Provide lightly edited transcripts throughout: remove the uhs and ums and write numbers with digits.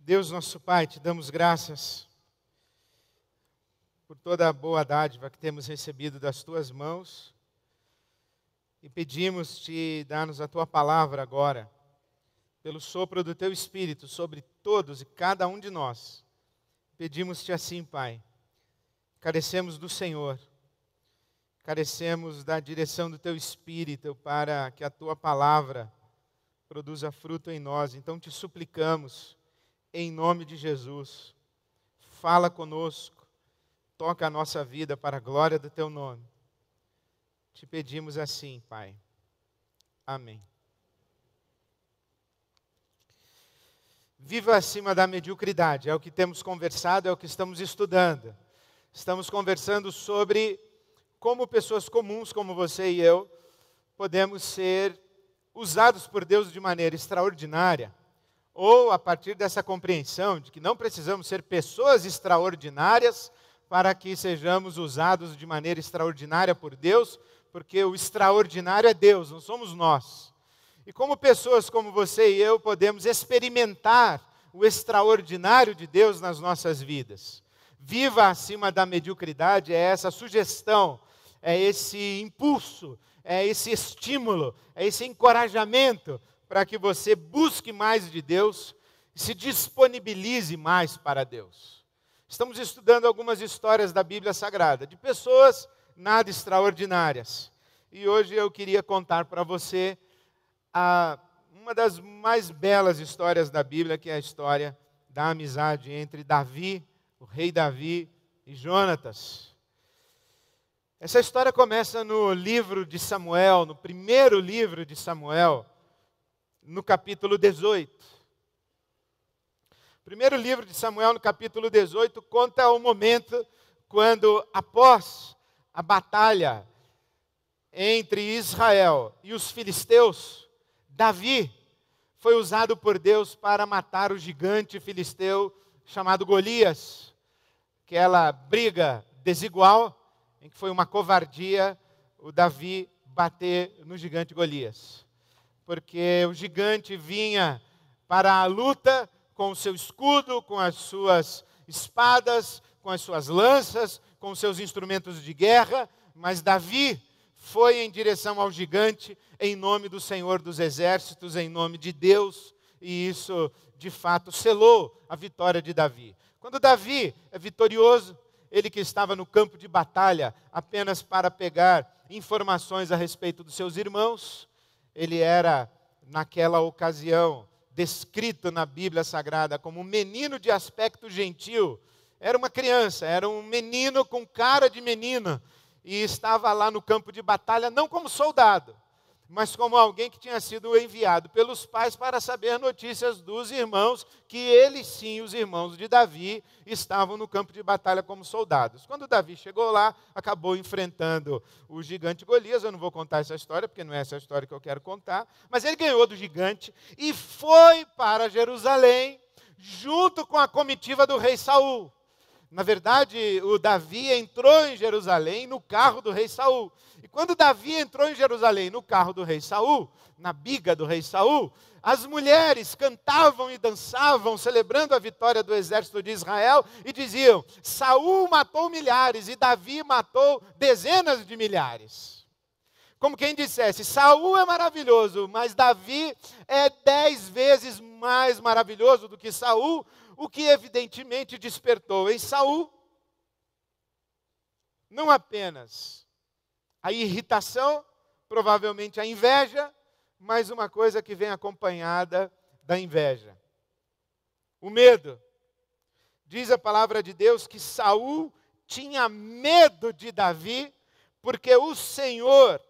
Deus nosso Pai, te damos graças por toda a boa dádiva que temos recebido das tuas mãos e pedimos-te dar-nos a tua palavra agora, pelo sopro do teu Espírito sobre todos e cada um de nós. Pedimos-te assim, Pai, carecemos do Senhor, carecemos da direção do teu Espírito para que a tua palavra produza fruto em nós. Então te suplicamos, em nome de Jesus, fala conosco, toca a nossa vida para a glória do teu nome. Te pedimos assim, Pai. Amém. Viva acima da mediocridade, é o que temos conversado, é o que estamos estudando. Estamos conversando sobre como pessoas comuns como você e eu podemos ser usados por Deus de maneira extraordinária, ou a partir dessa compreensão de que não precisamos ser pessoas extraordinárias para que sejamos usados de maneira extraordinária por Deus, porque o extraordinário é Deus, não somos nós. E como pessoas como você e eu podemos experimentar o extraordinário de Deus nas nossas vidas. Viva acima da mediocridade, é essa sugestão, é esse impulso, é esse estímulo, é esse encorajamento para que você busque mais de Deus e se disponibilize mais para Deus. Estamos estudando algumas histórias da Bíblia Sagrada, de pessoas nada extraordinárias. E hoje eu queria contar para você uma das mais belas histórias da Bíblia, que é a história da amizade entre Davi, o rei Davi, e Jonatas. Essa história começa no livro de Samuel, no primeiro livro de Samuel, no capítulo 18. O primeiro livro de Samuel, no capítulo 18, conta o momento quando, após a batalha entre Israel e os filisteus, Davi foi usado por Deus para matar o gigante filisteu chamado Golias. Aquela briga desigual, em que foi uma covardia o Davi bater no gigante Golias. Porque o gigante vinha para a luta com o seu escudo, com as suas espadas, com as suas lanças, com os seus instrumentos de guerra, mas Davi foi em direção ao gigante em nome do Senhor dos Exércitos, em nome de Deus, e isso de fato selou a vitória de Davi. Quando Davi é vitorioso, ele que estava no campo de batalha apenas para pegar informações a respeito dos seus irmãos, ele era, naquela ocasião, descrito na Bíblia Sagrada como um menino de aspecto gentil. Era uma criança, era um menino com cara de menino, e estava lá no campo de batalha não como soldado, mas como alguém que tinha sido enviado pelos pais para saber notícias dos irmãos, que eles sim, os irmãos de Davi, estavam no campo de batalha como soldados. Quando Davi chegou lá, acabou enfrentando o gigante Golias. Eu não vou contar essa história, porque não é essa a história que eu quero contar, mas ele ganhou do gigante e foi para Jerusalém, junto com a comitiva do rei Saul. Na verdade, o Davi entrou em Jerusalém no carro do rei Saul. E quando Davi entrou em Jerusalém no carro do rei Saul, na biga do rei Saul, as mulheres cantavam e dançavam, celebrando a vitória do exército de Israel, e diziam: Saul matou milhares e Davi matou dezenas de milhares. Como quem dissesse: Saul é maravilhoso, mas Davi é 10 vezes mais maravilhoso do que Saul, o que evidentemente despertou em Saul não apenas a irritação, provavelmente a inveja, mas uma coisa que vem acompanhada da inveja: o medo. Diz a palavra de Deus que Saul tinha medo de Davi, porque o Senhor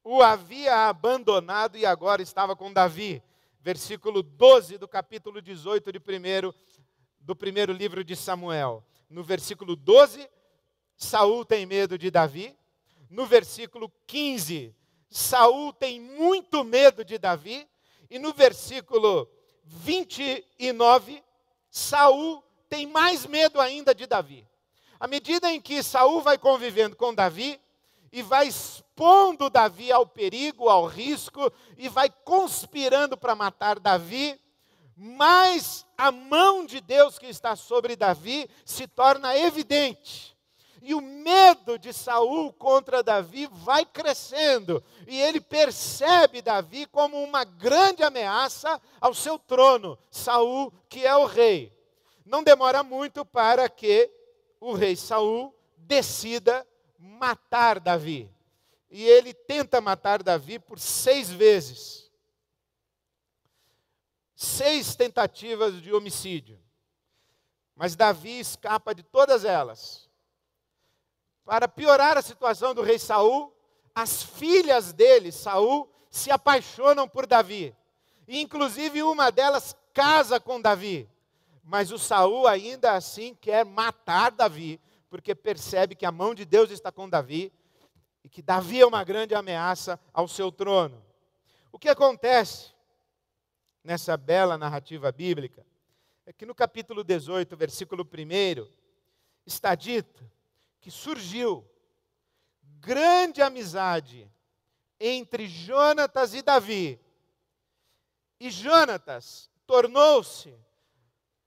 o havia abandonado e agora estava com Davi. Versículo 12 do capítulo 18 do primeiro livro de Samuel. No versículo 12, Saul tem medo de Davi. No versículo 15, Saul tem muito medo de Davi. E no versículo 29, Saul tem mais medo ainda de Davi. À medida em que Saul vai convivendo com Davi e vai expondo Davi ao perigo, ao risco, e vai conspirando para matar Davi, mais a mão de Deus que está sobre Davi se torna evidente. E o medo de Saul contra Davi vai crescendo. E ele percebe Davi como uma grande ameaça ao seu trono. Saul, que é o rei. Não demora muito para que o rei Saul decida matar Davi. E ele tenta matar Davi por 6 vezes. 6 tentativas de homicídio. Mas Davi escapa de todas elas. Para piorar a situação do rei Saul, as filhas dele, Saul, se apaixonam por Davi. E inclusive uma delas casa com Davi. Mas o Saul ainda assim quer matar Davi, porque percebe que a mão de Deus está com Davi e que Davi é uma grande ameaça ao seu trono. O que acontece nessa bela narrativa bíblica é que no capítulo 18, versículo 1, está dito que surgiu grande amizade entre Jonatas e Davi. E Jonatas tornou-se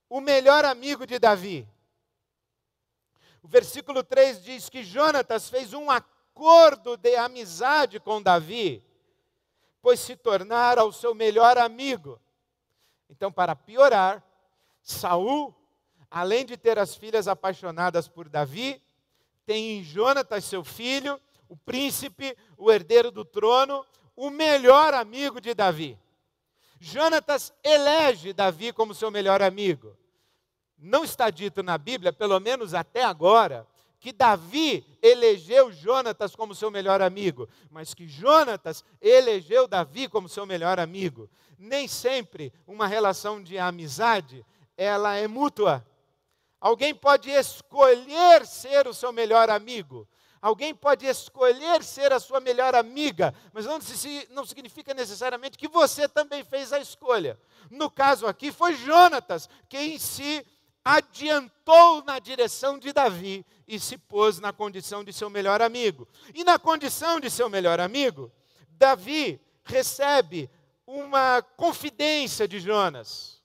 o melhor amigo de Davi. O versículo 3 diz que Jonatas fez um acordo de amizade com Davi, pois se tornara o seu melhor amigo. Então, para piorar, Saul, além de ter as filhas apaixonadas por Davi, tem em Jonatas, seu filho, o príncipe, o herdeiro do trono, o melhor amigo de Davi. Jonatas elege Davi como seu melhor amigo. Não está dito na Bíblia, pelo menos até agora, que Davi elegeu Jonatas como seu melhor amigo, mas que Jonatas elegeu Davi como seu melhor amigo. Nem sempre uma relação de amizade, ela é mútua. Alguém pode escolher ser o seu melhor amigo. Alguém pode escolher ser a sua melhor amiga, mas não significa necessariamente que você também fez a escolha. No caso aqui, foi Jonatas quem se adiantou na direção de Davi e se pôs na condição de seu melhor amigo. E na condição de seu melhor amigo, Davi recebe uma confidência de Jonatas.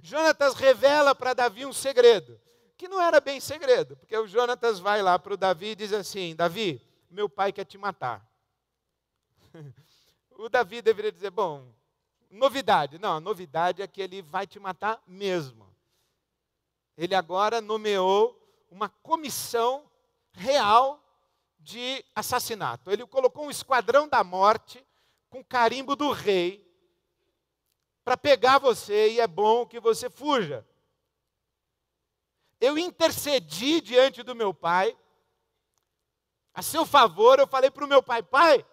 Jonatas revela para Davi um segredo, que não era bem segredo, porque o Jonatas vai lá para o Davi e diz assim: Davi, meu pai quer te matar. O Davi deveria dizer, bom, novidade. Não, a novidade é que ele vai te matar mesmo. Ele agora nomeou uma comissão real de assassinato. Ele colocou um esquadrão da morte com carimbo do rei para pegar você, e é bom que você fuja. Eu intercedi diante do meu pai, a seu favor. Eu falei para o meu pai: pai,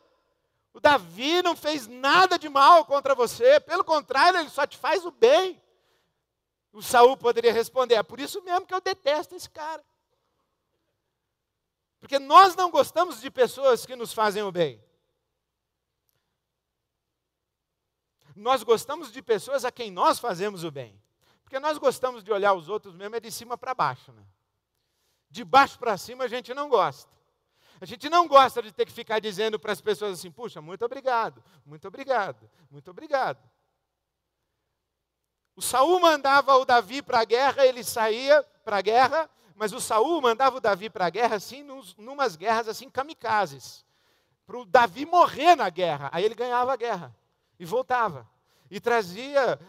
o Davi não fez nada de mal contra você, pelo contrário, ele só te faz o bem. O Saul poderia responder: é por isso mesmo que eu detesto esse cara. Porque nós não gostamos de pessoas que nos fazem o bem. Nós gostamos de pessoas a quem nós fazemos o bem. Porque nós gostamos de olhar os outros mesmo de cima para baixo, né? De baixo para cima a gente não gosta. A gente não gosta de ter que ficar dizendo para as pessoas assim: puxa, muito obrigado, muito obrigado, muito obrigado. O Saul mandava o Davi para a guerra, ele saía para a guerra, mas o Saul mandava o Davi para a guerra assim, numas guerras assim kamikazes, para o Davi morrer na guerra. Aí ele ganhava a guerra e voltava, e trazia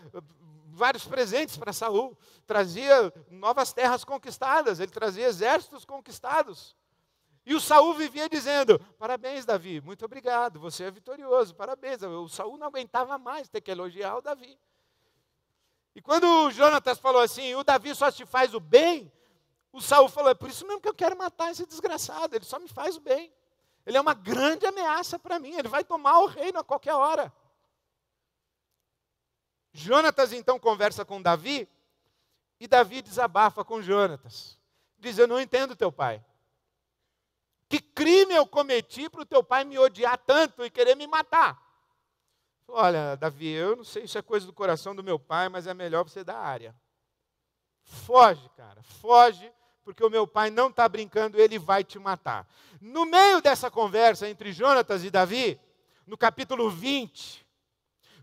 vários presentes para Saul, trazia novas terras conquistadas, ele trazia exércitos conquistados. E o Saul vivia dizendo: parabéns, Davi, muito obrigado, você é vitorioso, parabéns. O Saul não aguentava mais ter que elogiar o Davi. E quando o Jonatas falou assim: o Davi só te faz o bem, o Saul falou: é por isso mesmo que eu quero matar esse desgraçado, ele só me faz o bem. Ele é uma grande ameaça para mim, ele vai tomar o reino a qualquer hora. Jonatas então conversa com Davi, e Davi desabafa com Jonatas. Diz: eu não entendo teu pai. Que crime eu cometi para o teu pai me odiar tanto e querer me matar? Olha, Davi, eu não sei se é coisa do coração do meu pai, mas é melhor você dar área. Foge, cara, foge, porque o meu pai não está brincando, ele vai te matar. No meio dessa conversa entre Jonatas e Davi, no capítulo 20,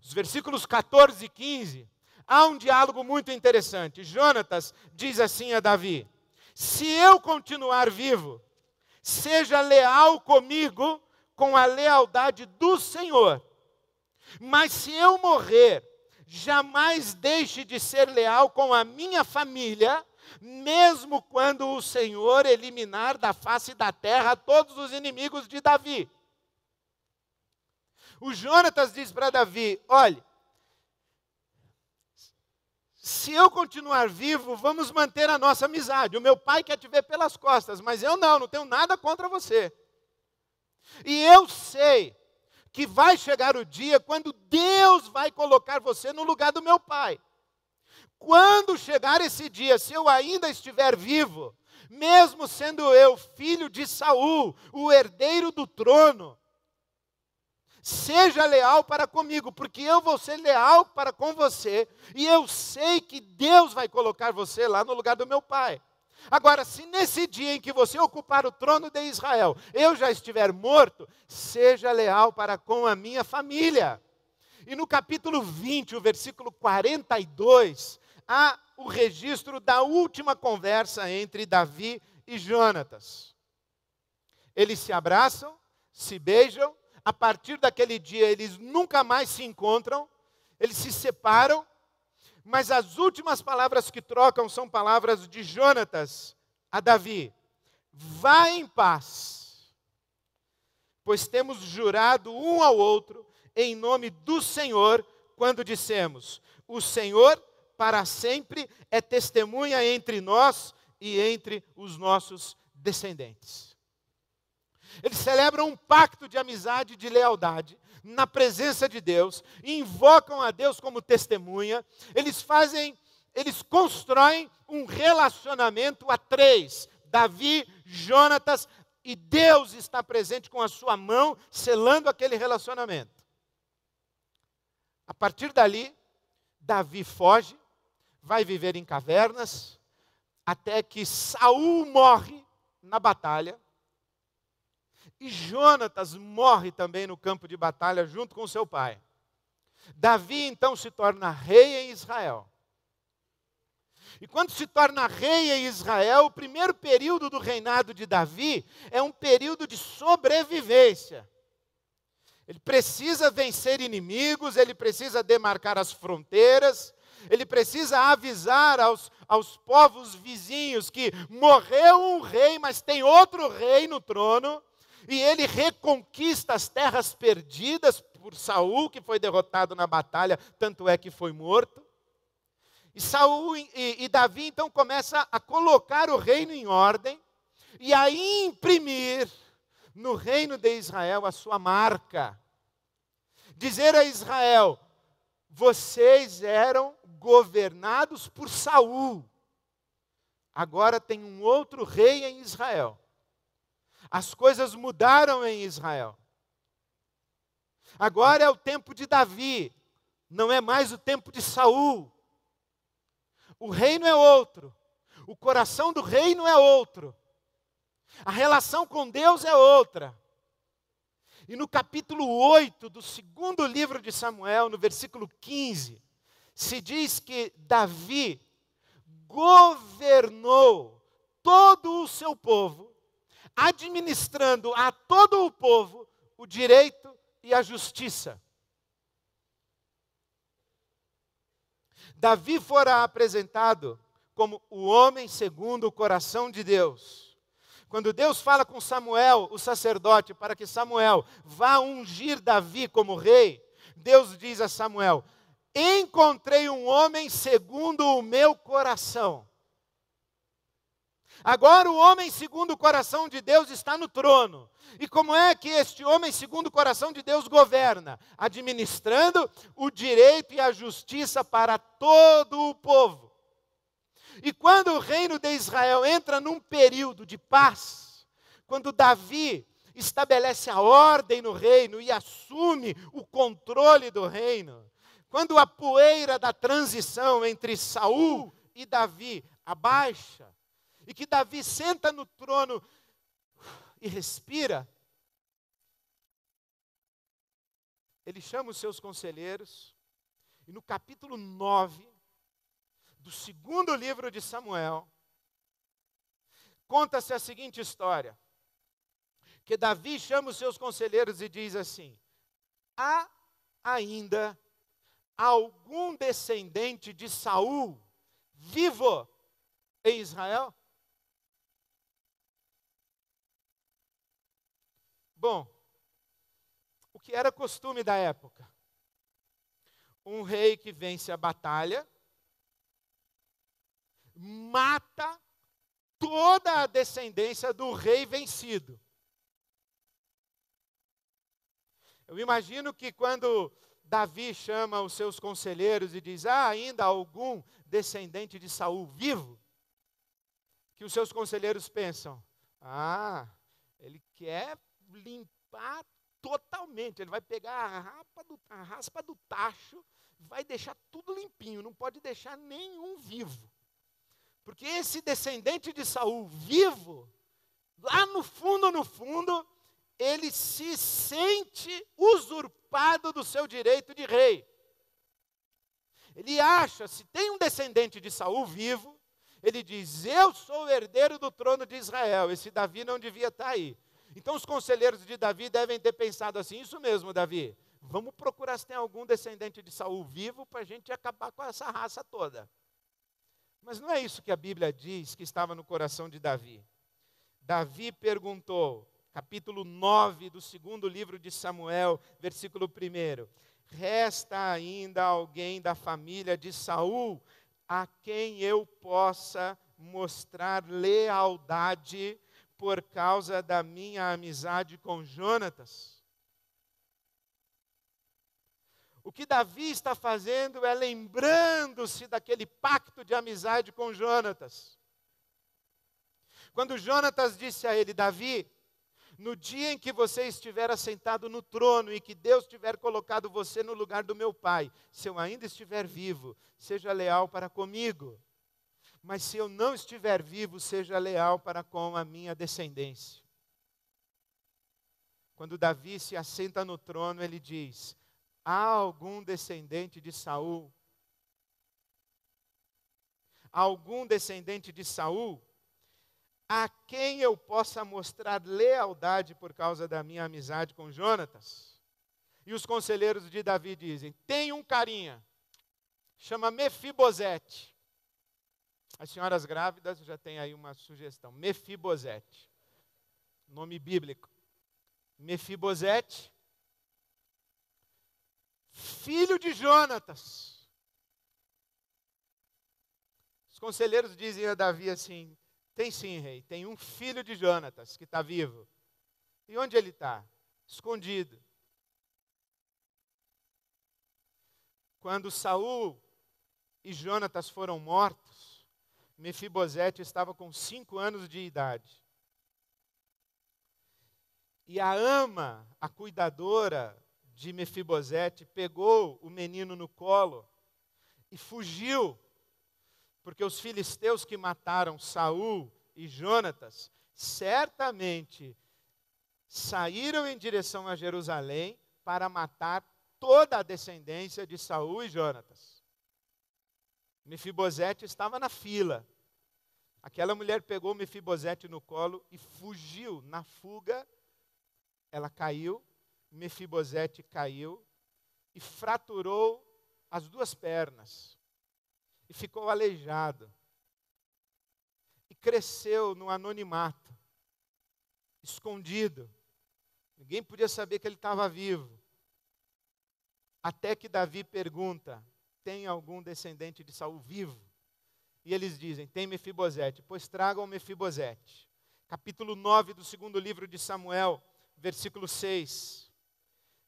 Os versículos 14 e 15, há um diálogo muito interessante. Jonatas diz assim a Davi: se eu continuar vivo, seja leal comigo com a lealdade do Senhor. Mas se eu morrer, jamais deixe de ser leal com a minha família, mesmo quando o Senhor eliminar da face da terra todos os inimigos de Davi. O Jonatas diz para Davi: olhe, se eu continuar vivo, vamos manter a nossa amizade. O meu pai quer te ver pelas costas, mas eu não tenho nada contra você. E eu sei que vai chegar o dia quando Deus vai colocar você no lugar do meu pai. Quando chegar esse dia, se eu ainda estiver vivo, mesmo sendo eu filho de Saul, o herdeiro do trono, seja leal para comigo, porque eu vou ser leal para com você, e eu sei que Deus vai colocar você lá no lugar do meu pai. Agora, se nesse dia em que você ocupar o trono de Israel, eu já estiver morto, seja leal para com a minha família. E no capítulo 20, o versículo 42, há o registro da última conversa entre Davi e Jonatas. Eles se abraçam, se beijam. A partir daquele dia, eles nunca mais se encontram, eles se separam, mas as últimas palavras que trocam são palavras de Jonatas a Davi: vá em paz, pois temos jurado um ao outro em nome do Senhor, quando dissemos: o Senhor para sempre é testemunha entre nós e entre os nossos descendentes. Eles celebram um pacto de amizade e de lealdade na presença de Deus, invocam a Deus como testemunha, eles constroem um relacionamento a três: Davi, Jonatas, e Deus está presente com a sua mão, selando aquele relacionamento. A partir dali, Davi foge, vai viver em cavernas, até que Saul morre na batalha, e Jonatas morre também no campo de batalha junto com seu pai. Davi então se torna rei em Israel. E quando se torna rei em Israel, o primeiro período do reinado de Davi é um período de sobrevivência. Ele precisa vencer inimigos, ele precisa demarcar as fronteiras, ele precisa avisar aos povos vizinhos que morreu um rei, mas tem outro rei no trono. E ele reconquista as terras perdidas por Saul, que foi derrotado na batalha, tanto é que foi morto. E Saul e Davi então começa a colocar o reino em ordem e a imprimir no reino de Israel a sua marca. Dizer a Israel: vocês eram governados por Saul, agora tem um outro rei em Israel. As coisas mudaram em Israel. Agora é o tempo de Davi, não é mais o tempo de Saul. O reino é outro, o coração do reino é outro, a relação com Deus é outra. E no capítulo 8 do segundo livro de Samuel, no versículo 15, se diz que Davi governou todo o seu povo, administrando a todo o povo o direito e a justiça. Davi fora apresentado como o homem segundo o coração de Deus. Quando Deus fala com Samuel, o sacerdote, para que Samuel vá ungir Davi como rei, Deus diz a Samuel: encontrei um homem segundo o meu coração. Agora o homem segundo o coração de Deus está no trono. E como é que este homem segundo o coração de Deus governa? Administrando o direito e a justiça para todo o povo. E quando o reino de Israel entra num período de paz, quando Davi estabelece a ordem no reino e assume o controle do reino, quando a poeira da transição entre Saul e Davi abaixa, e que Davi senta no trono e respira, ele chama os seus conselheiros, e no capítulo 9 do segundo livro de Samuel, conta-se a seguinte história, que Davi chama os seus conselheiros e diz assim: há ainda algum descendente de Saul vivo em Israel? Bom, o que era costume da época? Um rei que vence a batalha, mata toda a descendência do rei vencido. Eu imagino que quando Davi chama os seus conselheiros e diz: há ainda algum descendente de Saul vivo? Que os seus conselheiros pensam: ele quer limpar totalmente, ele vai pegar a raspa do tacho, vai deixar tudo limpinho, não pode deixar nenhum vivo. Porque esse descendente de Saul vivo, lá no fundo, ele se sente usurpado do seu direito de rei. Ele acha, se tem um descendente de Saul vivo, ele diz: eu sou o herdeiro do trono de Israel, esse Davi não devia estar aí. Então os conselheiros de Davi devem ter pensado assim: isso mesmo, Davi, vamos procurar se tem algum descendente de Saul vivo para a gente acabar com essa raça toda. Mas não é isso que a Bíblia diz que estava no coração de Davi. Davi perguntou, capítulo 9 do segundo livro de Samuel, versículo 1: resta ainda alguém da família de Saul a quem eu possa mostrar lealdade por causa da minha amizade com Jonatas? O que Davi está fazendo é lembrando-se daquele pacto de amizade com Jonatas. Quando Jonatas disse a ele: Davi, no dia em que você estiver assentado no trono e que Deus tiver colocado você no lugar do meu pai, se eu ainda estiver vivo, seja leal para comigo. Mas se eu não estiver vivo, seja leal para com a minha descendência. Quando Davi se assenta no trono, ele diz: há algum descendente de Saul? Algum descendente de Saul a quem eu possa mostrar lealdade por causa da minha amizade com Jonatas? E os conselheiros de Davi dizem: tem um carinha, chama Mefibosete. As senhoras grávidas já têm aí uma sugestão: Mefibosete, nome bíblico. Mefibosete, filho de Jonatas. Os conselheiros dizem a Davi assim: tem sim, rei, tem um filho de Jonatas que está vivo. E onde ele está? Escondido. Quando Saul e Jonatas foram mortos, Mefibosete estava com 5 anos de idade. E a ama, a cuidadora de Mefibosete, pegou o menino no colo e fugiu, porque os filisteus que mataram Saul e Jonatas certamente saíram em direção a Jerusalém para matar toda a descendência de Saul e Jonatas. Mefibosete estava na fila. Aquela mulher pegou Mefibosete no colo e fugiu. Na fuga, ela caiu, Mefibosete caiu e fraturou as 2 pernas. E ficou aleijado. E cresceu no anonimato, escondido. Ninguém podia saber que ele estava vivo. Até que Davi pergunta: tem algum descendente de Saul vivo? E eles dizem: tem Mefibosete. Pois tragam Mefibosete. Capítulo 9 do segundo livro de Samuel, versículo 6.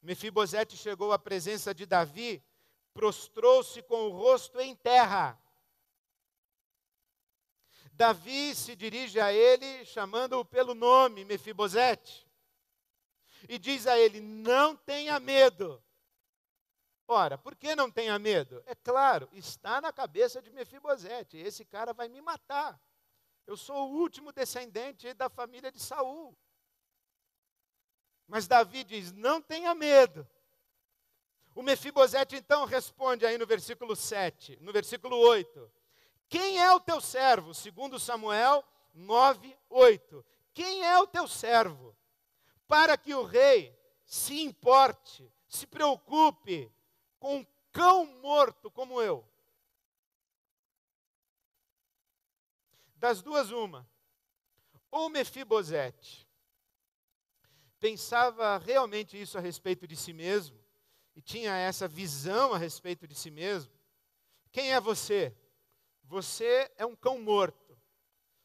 Mefibosete chegou à presença de Davi, prostrou-se com o rosto em terra. Davi se dirige a ele, chamando-o pelo nome, Mefibosete, e diz a ele: não tenha medo. Ora, por que não tenha medo? É claro, está na cabeça de Mefibosete: esse cara vai me matar. Eu sou o último descendente da família de Saul. Mas Davi diz: não tenha medo. O Mefibosete então responde aí no versículo 7, no versículo 8. Quem é o teu servo? Segundo Samuel 9, 8. Quem é o teu servo? Para que o rei se importe, se preocupe com um cão morto como eu. Das duas, uma. Ou Mefibosete pensava realmente isso a respeito de si mesmo, e tinha essa visão a respeito de si mesmo. Quem é você? Você é um cão morto.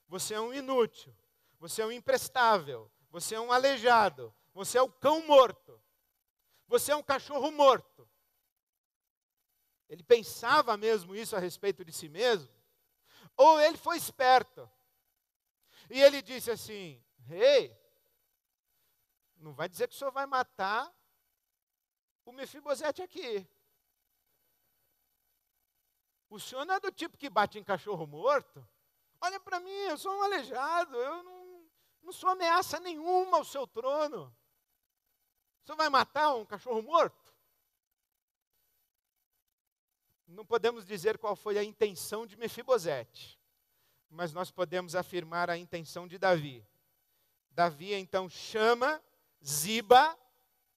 Você é um inútil. Você é um imprestável. Você é um aleijado. Você é um cão morto. Você é um cachorro morto. Ele pensava mesmo isso a respeito de si mesmo? Ou ele foi esperto? E ele disse assim: rei, não vai dizer que o senhor vai matar o Mefibosete aqui. O senhor não é do tipo que bate em cachorro morto? Olha para mim, eu sou um aleijado, eu não sou ameaça nenhuma ao seu trono. O senhor vai matar um cachorro morto? Não podemos dizer qual foi a intenção de Mefibosete, mas nós podemos afirmar a intenção de Davi. Davi então chama Ziba,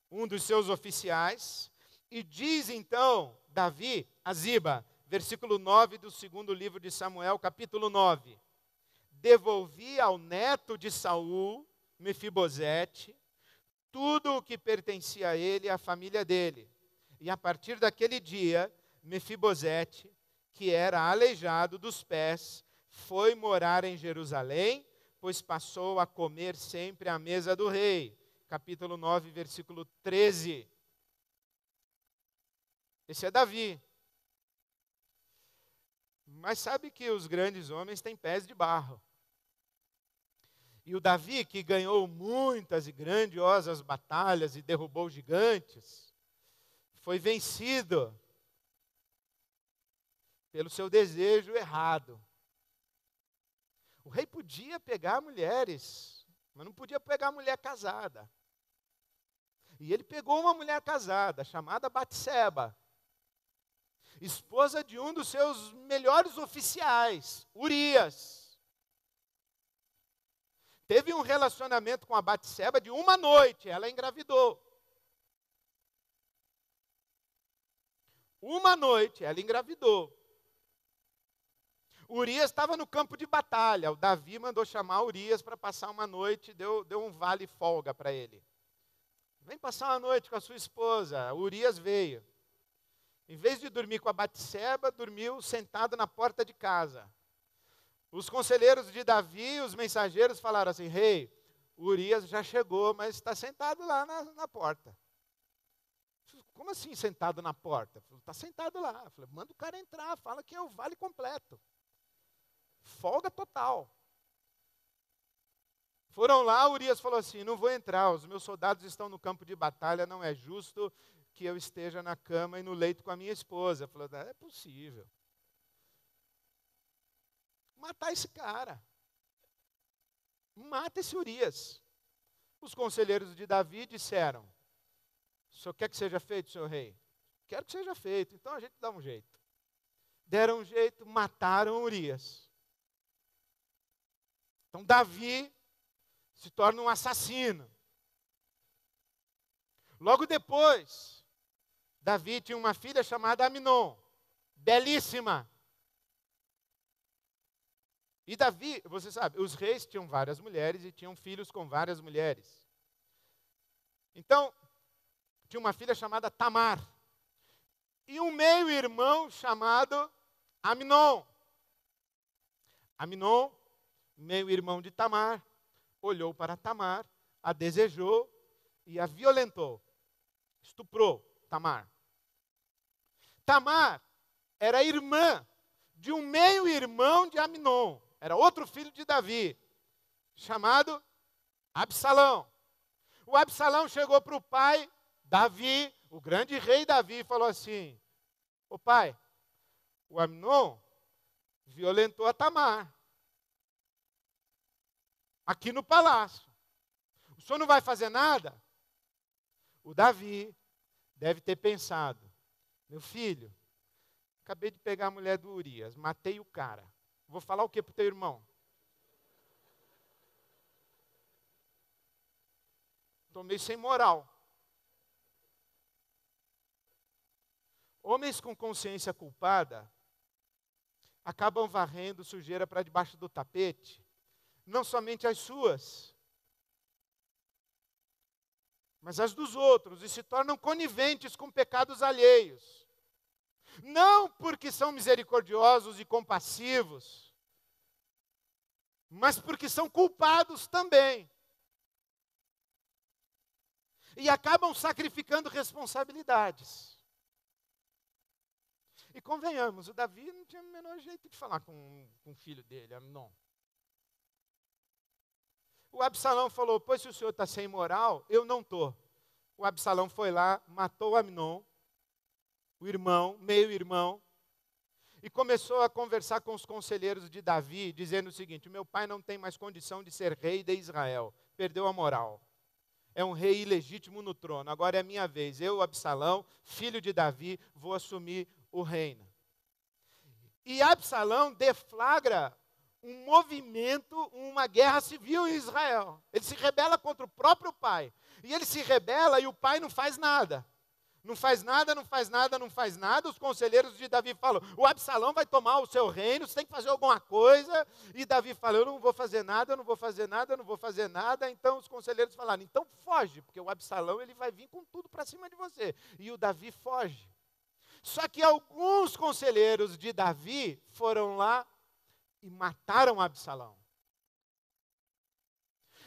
um dos seus oficiais, e diz então Davi a Ziba, versículo 9 do segundo livro de Samuel, capítulo 9. Devolvi ao neto de Saul, Mefibosete, tudo o que pertencia a ele e à família dele. E a partir daquele dia, Mefibosete, que era aleijado dos pés, foi morar em Jerusalém, pois passou a comer sempre à mesa do rei. Capítulo 9, versículo 13. Esse é Davi. Mas sabe que os grandes homens têm pés de barro. E o Davi, que ganhou muitas e grandiosas batalhas e derrubou gigantes, foi vencido pelo seu desejo errado. O rei podia pegar mulheres, mas não podia pegar mulher casada. E ele pegou uma mulher casada, chamada Batseba, esposa de um dos seus melhores oficiais, Urias. Teve um relacionamento com a Batseba de uma noite, ela engravidou. Uma noite, ela engravidou. Urias estava no campo de batalha. O Davi mandou chamar Urias para passar uma noite, deu um vale folga para ele. Vem passar uma noite com a sua esposa. Urias veio. Em vez de dormir com a Batseba, dormiu sentado na porta de casa. Os conselheiros de Davi, os mensageiros falaram assim: rei, Urias já chegou, mas está sentado lá na porta. Como assim sentado na porta? Está sentado lá. Eu falei, manda o cara entrar, fala que é o vale completo. Folga total. Foram lá, Urias falou assim: não vou entrar, os meus soldados estão no campo de batalha, não é justo que eu esteja na cama e no leito com a minha esposa. Falou, é possível. Matar esse cara. Mata esse Urias. Os conselheiros de Davi disseram: o senhor quer que seja feito, senhor rei? Quero que seja feito, então a gente dá um jeito. Deram um jeito, mataram Urias. Então Davi se torna um assassino. Logo depois, Davi tinha uma filha chamada Aminon, belíssima. E Davi, você sabe, os reis tinham várias mulheres e tinham filhos com várias mulheres. Então, tinha uma filha chamada Tamar. E um meio-irmão chamado Aminon. Aminon, meio-irmão de Tamar, olhou para Tamar, a desejou e a violentou. Estuprou Tamar. Tamar era irmã de um meio-irmão de Aminon. Era outro filho de Davi, chamado Absalão. O Absalão chegou para o pai, Davi, o grande rei Davi, e falou assim: ô pai, o Aminon violentou a Tamar, aqui no palácio. O senhor não vai fazer nada? O Davi deve ter pensado: meu filho, acabei de pegar a mulher do Urias, matei o cara. Vou falar o que para o teu irmão? Estou meio sem moral. Homens com consciência culpada acabam varrendo sujeira para debaixo do tapete, não somente as suas, mas as dos outros, e se tornam coniventes com pecados alheios. Não porque são misericordiosos e compassivos, mas porque são culpados também. E acabam sacrificando responsabilidades. E convenhamos, o Davi não tinha o menor jeito de falar com o filho dele, Amnon. O Absalão falou: pois se o senhor está sem moral, eu não estou. O Absalão foi lá, matou Amnon, o irmão, meio-irmão, e começou a conversar com os conselheiros de Davi, dizendo o seguinte: meu pai não tem mais condição de ser rei de Israel, perdeu a moral. É um rei ilegítimo no trono, agora é a minha vez. Eu, Absalão, filho de Davi, vou assumir o reino. E Absalão deflagra um movimento, uma guerra civil em Israel. Ele se rebela contra o próprio pai. E ele se rebela e o pai não faz nada. Não faz nada, não faz nada, não faz nada. Os conselheiros de Davi falam: o Absalão vai tomar o seu reino, você tem que fazer alguma coisa. E Davi fala: eu não vou fazer nada, eu não vou fazer nada, eu não vou fazer nada. Então os conselheiros falaram: então foge, porque o Absalão ele vai vir com tudo para cima de você. E o Davi foge. Só que alguns conselheiros de Davi foram lá e mataram Absalão.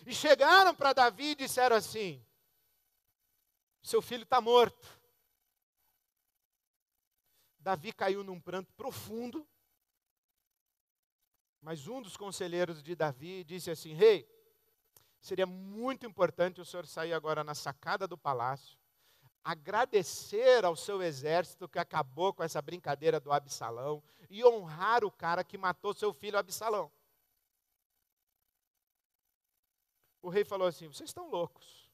E chegaram para Davi e disseram assim: seu filho está morto. Davi caiu num pranto profundo, mas um dos conselheiros de Davi disse assim: rei, seria muito importante o senhor sair agora na sacada do palácio, agradecer ao seu exército que acabou com essa brincadeira do Absalão e honrar o cara que matou seu filho Absalão. O rei falou assim: vocês estão loucos.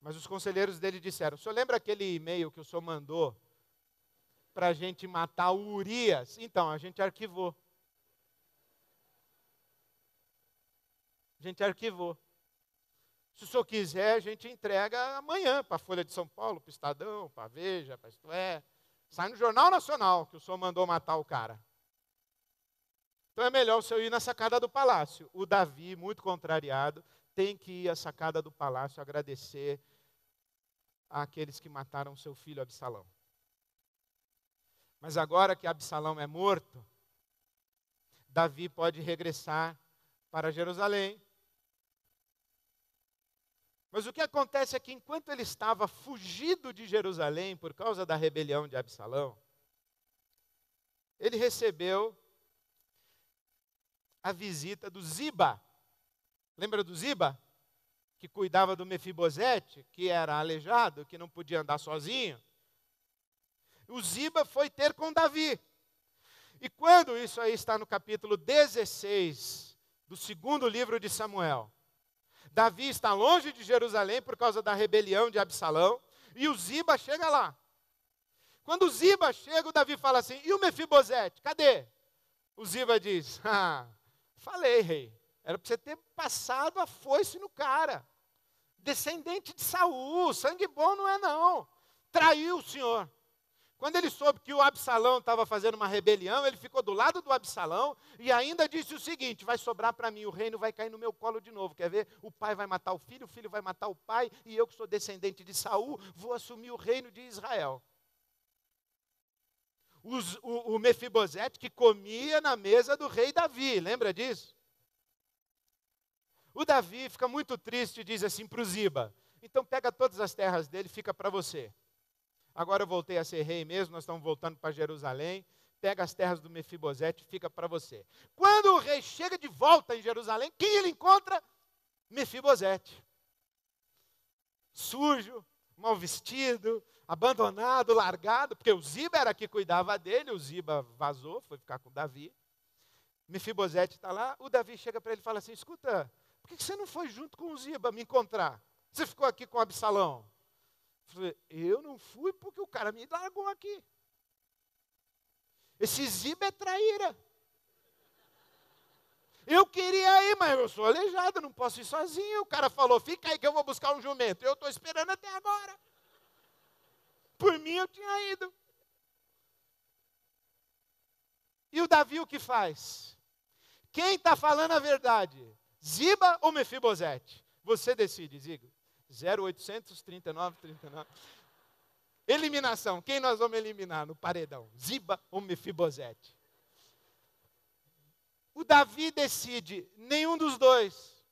Mas os conselheiros dele disseram: o senhor lembra aquele e-mail que o senhor mandou para a gente matar o Urias? Então, a gente arquivou. A gente arquivou. Se o senhor quiser, a gente entrega amanhã para a Folha de São Paulo, para o Estadão, para a Veja, para Isto É. Sai no Jornal Nacional que o senhor mandou matar o cara. Então é melhor o senhor ir na sacada do palácio. O Davi, muito contrariado, tem que ir à sacada do palácio agradecer àqueles que mataram seu filho Absalão. Mas agora que Absalão é morto, Davi pode regressar para Jerusalém. Mas o que acontece é que enquanto ele estava fugido de Jerusalém por causa da rebelião de Absalão, ele recebeu a visita do Ziba. Lembra do Ziba? Que cuidava do Mefibosete, que era aleijado, que não podia andar sozinho. O Ziba foi ter com Davi. E quando isso aí está no capítulo 16 do segundo livro de Samuel, Davi está longe de Jerusalém por causa da rebelião de Absalão, e o Ziba chega lá. Quando o Ziba chega, o Davi fala assim: e o Mefibosete, cadê? O Ziba diz: falei, rei, era para você ter passado a foice no cara. Descendente de Saul, sangue bom não é não. Traiu o senhor. Quando ele soube que o Absalão estava fazendo uma rebelião, ele ficou do lado do Absalão e ainda disse o seguinte: vai sobrar para mim, o reino vai cair no meu colo de novo. Quer ver? O pai vai matar o filho vai matar o pai, e eu que sou descendente de Saul, vou assumir o reino de Israel. O Mefibosete que comia na mesa do rei Davi, lembra disso? O Davi fica muito triste e diz assim para o Ziba: então pega todas as terras dele, fica para você. Agora eu voltei a ser rei mesmo, nós estamos voltando para Jerusalém, pega as terras do Mefibosete, fica para você. Quando o rei chega de volta em Jerusalém, quem ele encontra? Mefibosete. Sujo, mal vestido, abandonado, largado, porque o Ziba era que cuidava dele, o Ziba vazou, foi ficar com Davi. Mefibosete está lá, o Davi chega para ele e fala assim: escuta, por que você não foi junto com o Ziba me encontrar? Você ficou aqui com Absalão? Falei, eu não fui porque o cara me largou aqui. Esse Ziba é traíra. Eu queria ir, mas eu sou aleijado, não posso ir sozinho. O cara falou, fica aí que eu vou buscar um jumento. Eu estou esperando até agora. Por mim eu tinha ido. E o Davi o que faz? Quem está falando a verdade? Ziba ou Mefibosete? Você decide, Ziba. 0800 39 39. Eliminação. Quem nós vamos eliminar no paredão? Ziba ou Mefibosete? O Davi decide, nenhum dos dois.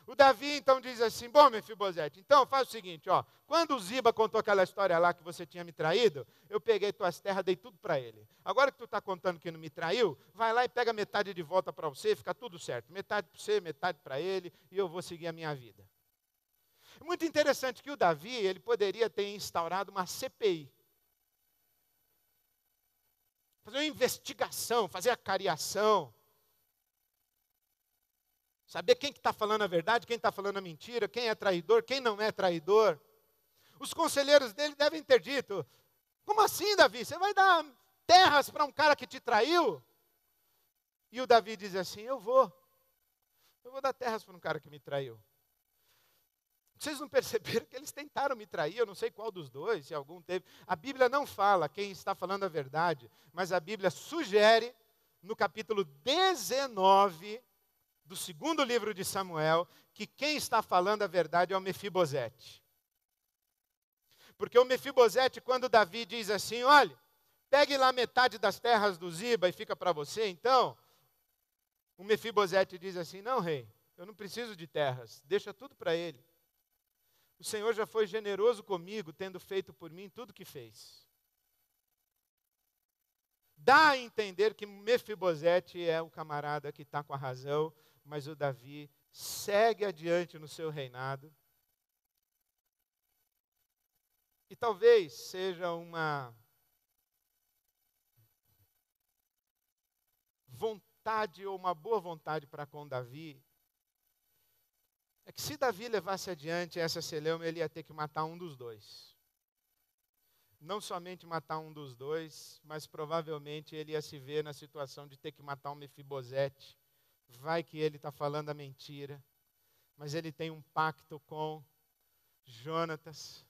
O Davi então diz assim, bom, Mefibosete, então faz o seguinte, ó, quando o Ziba contou aquela história lá que você tinha me traído, eu peguei tuas terras, dei tudo para ele. Agora que tu está contando que não me traiu, vai lá e pega metade de volta para você, fica tudo certo. Metade para você, metade para ele, e eu vou seguir a minha vida. É muito interessante que o Davi, ele poderia ter instaurado uma CPI. Fazer uma investigação, fazer a cariação. Saber quem que está falando a verdade, quem está falando a mentira, quem é traidor, quem não é traidor. Os conselheiros dele devem ter dito, como assim, Davi? Você vai dar terras para um cara que te traiu? E o Davi diz assim, eu vou dar terras para um cara que me traiu. Vocês não perceberam que eles tentaram me trair? Eu não sei qual dos dois, se algum teve. A Bíblia não fala quem está falando a verdade, mas a Bíblia sugere, no capítulo 19 do segundo livro de Samuel, que quem está falando a verdade é o Mefibosete. Porque o Mefibosete, quando Davi diz assim, olha, pegue lá metade das terras do Ziba e fica para você, então, o Mefibosete diz assim, não, rei, eu não preciso de terras, deixa tudo para ele. O Senhor já foi generoso comigo, tendo feito por mim tudo que fez. Dá a entender que Mefibosete é o camarada que está com a razão, mas o Davi segue adiante no seu reinado. E talvez seja uma vontade ou uma boa vontade para com Davi, é que se Davi levasse adiante essa celeuma, ele ia ter que matar um dos dois. Não somente matar um dos dois, mas provavelmente ele ia se ver na situação de ter que matar um Mefibosete. Vai que ele está falando a mentira, mas ele tem um pacto com Jonatas.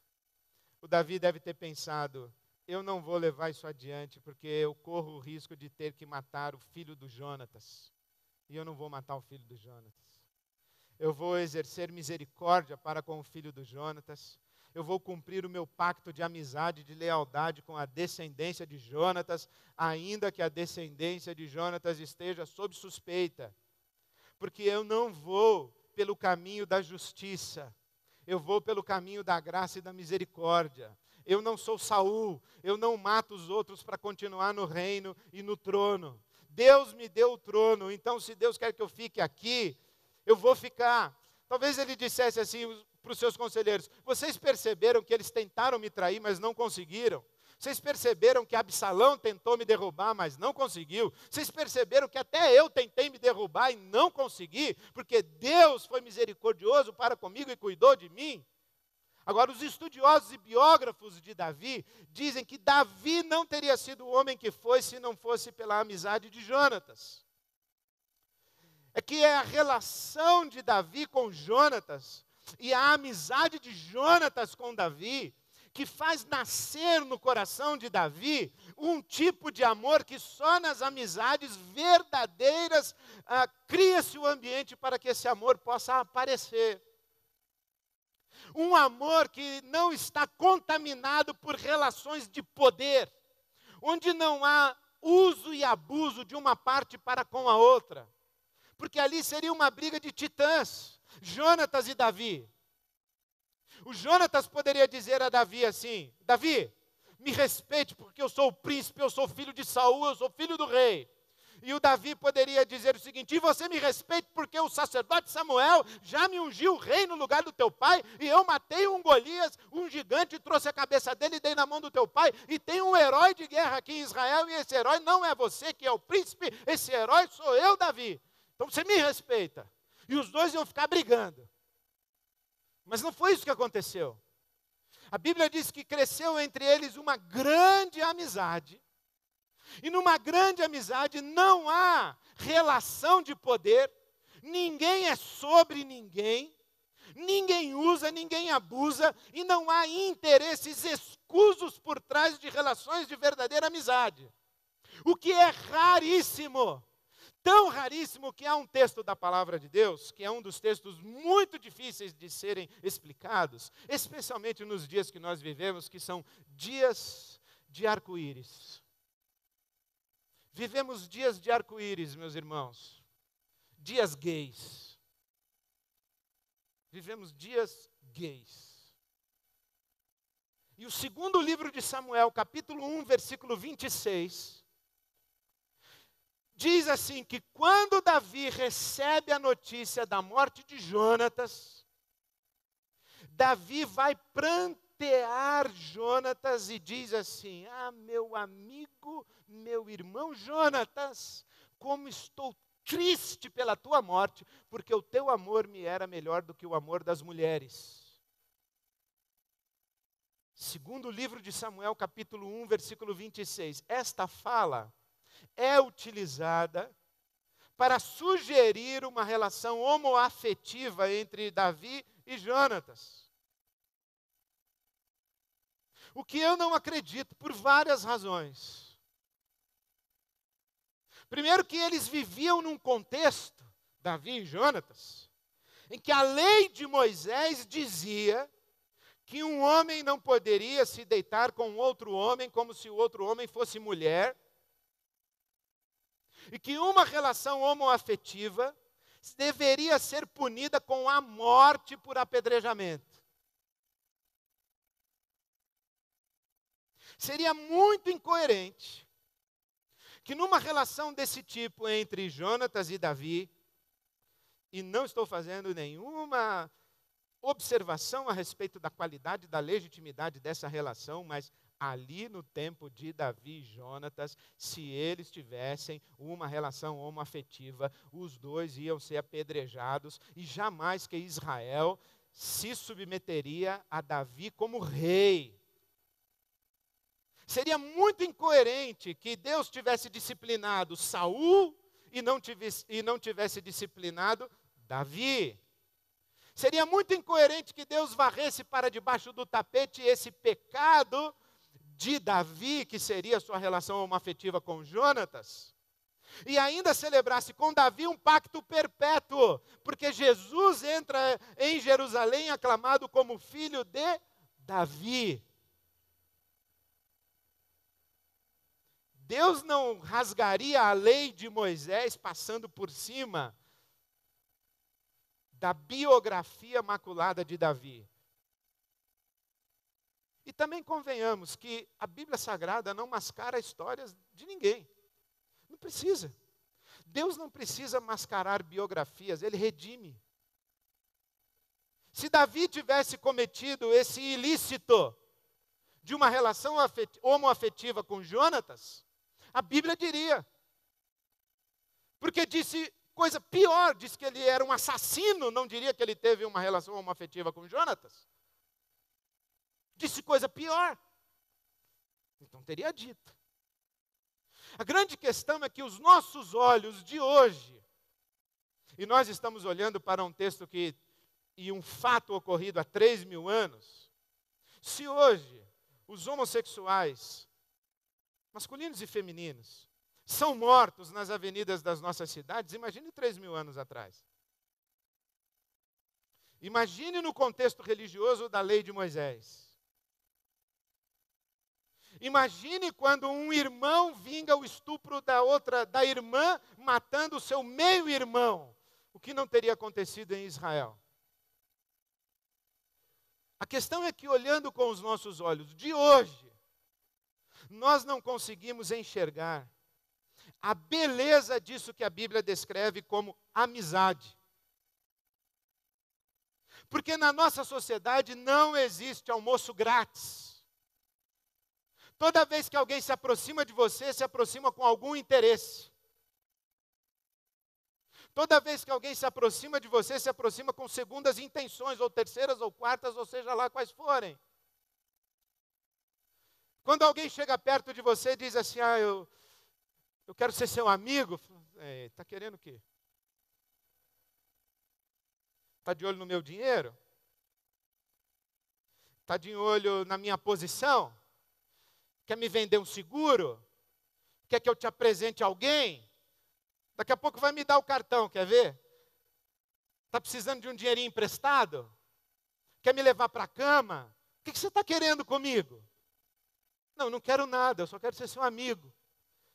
O Davi deve ter pensado, eu não vou levar isso adiante, porque eu corro o risco de ter que matar o filho do Jonatas. E eu não vou matar o filho do Jonatas. Eu vou exercer misericórdia para com o filho do Jonatas. Eu vou cumprir o meu pacto de amizade, de lealdade com a descendência de Jonatas, ainda que a descendência de Jonatas esteja sob suspeita. Porque eu não vou pelo caminho da justiça, eu vou pelo caminho da graça e da misericórdia. Eu não sou Saul, eu não mato os outros para continuar no reino e no trono. Deus me deu o trono, então se Deus quer que eu fique aqui, eu vou ficar. Talvez ele dissesse assim para os seus conselheiros, vocês perceberam que eles tentaram me trair, mas não conseguiram? Vocês perceberam que Absalão tentou me derrubar, mas não conseguiu? Vocês perceberam que até eu tentei me derrubar e não consegui? Porque Deus foi misericordioso para comigo e cuidou de mim? Agora, os estudiosos e biógrafos de Davi dizem que Davi não teria sido o homem que foi se não fosse pela amizade de Jonatas. É que é a relação de Davi com Jonatas e a amizade de Jonatas com Davi que faz nascer no coração de Davi um tipo de amor que só nas amizades verdadeiras cria-se o ambiente para que esse amor possa aparecer. Um amor que não está contaminado por relações de poder, onde não há uso e abuso de uma parte para com a outra. Porque ali seria uma briga de titãs, Jonatas e Davi. O Jonatas poderia dizer a Davi assim, Davi, me respeite porque eu sou o príncipe, eu sou filho de Saul, eu sou filho do rei. E o Davi poderia dizer o seguinte, e você me respeite porque o sacerdote Samuel já me ungiu rei no lugar do teu pai, e eu matei um Golias, um gigante, e trouxe a cabeça dele e dei na mão do teu pai, e tem um herói de guerra aqui em Israel, e esse herói não é você que é o príncipe, esse herói sou eu, Davi. Então você me respeita. E os dois iam ficar brigando. Mas não foi isso que aconteceu. A Bíblia diz que cresceu entre eles uma grande amizade. E numa grande amizade não há relação de poder, ninguém é sobre ninguém, ninguém usa, ninguém abusa, e não há interesses escusos por trás de relações de verdadeira amizade. O que é raríssimo, tão raríssimo que há um texto da palavra de Deus, que é um dos textos muito difíceis de serem explicados, especialmente nos dias que nós vivemos, que são dias de arco-íris. Vivemos dias de arco-íris, meus irmãos, dias gays. Vivemos dias gays. E o segundo livro de Samuel, capítulo 1, versículo 26, diz assim, que quando Davi recebe a notícia da morte de Jonatas, Davi vai prantear Jonatas e diz assim, meu amigo, meu irmão Jonatas, como estou triste pela tua morte, porque o teu amor me era melhor do que o amor das mulheres. Segundo livro de Samuel, capítulo 1, versículo 26. Esta fala é utilizada para sugerir uma relação homoafetiva entre Davi e Jonatas. O que eu não acredito por várias razões. Primeiro que eles viviam num contexto, Davi e Jonatas, em que a lei de Moisés dizia que um homem não poderia se deitar com outro homem como se o outro homem fosse mulher, e que uma relação homoafetiva deveria ser punida com a morte por apedrejamento. Seria muito incoerente que numa relação desse tipo entre Jonatas e Davi, e não estou fazendo nenhuma observação a respeito da qualidade, da legitimidade dessa relação, mas ali no tempo de Davi e Jonatas, se eles tivessem uma relação homoafetiva, os dois iam ser apedrejados, e jamais que Israel se submeteria a Davi como rei. Seria muito incoerente que Deus tivesse disciplinado Saul e não tivesse disciplinado Davi. Seria muito incoerente que Deus varresse para debaixo do tapete esse pecado de Davi, que seria a sua relação homoafetiva com Jonatas, e ainda celebrasse com Davi um pacto perpétuo, porque Jesus entra em Jerusalém aclamado como filho de Davi. Deus não rasgaria a lei de Moisés passando por cima da biografia maculada de Davi. E também convenhamos que a Bíblia Sagrada não mascara histórias de ninguém. Não precisa. Deus não precisa mascarar biografias, Ele redime. Se Davi tivesse cometido esse ilícito de uma relação homoafetiva com Jonatas, a Bíblia diria. Porque disse coisa pior, disse que ele era um assassino, não diria que ele teve uma relação homoafetiva com Jonatas. Disse coisa pior. Então teria dito. A grande questão é que os nossos olhos de hoje, e nós estamos olhando para um texto e um fato ocorrido há 3.000 anos, se hoje os homossexuais, masculinos e femininos, são mortos nas avenidas das nossas cidades, imagine 3.000 anos atrás. Imagine no contexto religioso da lei de Moisés. Imagine quando um irmão vinga o estupro da irmã, matando o seu meio-irmão. O que não teria acontecido em Israel? A questão é que, olhando com os nossos olhos de hoje, nós não conseguimos enxergar a beleza disso que a Bíblia descreve como amizade. Porque na nossa sociedade não existe almoço grátis. Toda vez que alguém se aproxima de você, se aproxima com algum interesse. Toda vez que alguém se aproxima de você, se aproxima com segundas intenções, ou terceiras, ou quartas, ou seja lá quais forem. Quando alguém chega perto de você e diz assim, eu quero ser seu amigo, está querendo o quê? Está de olho no meu dinheiro? Está de olho na minha posição? Quer me vender um seguro? Quer que eu te apresente alguém? Daqui a pouco vai me dar o cartão, quer ver? Está precisando de um dinheirinho emprestado? Quer me levar para a cama? O que você está querendo comigo? Não, não quero nada, eu só quero ser seu amigo.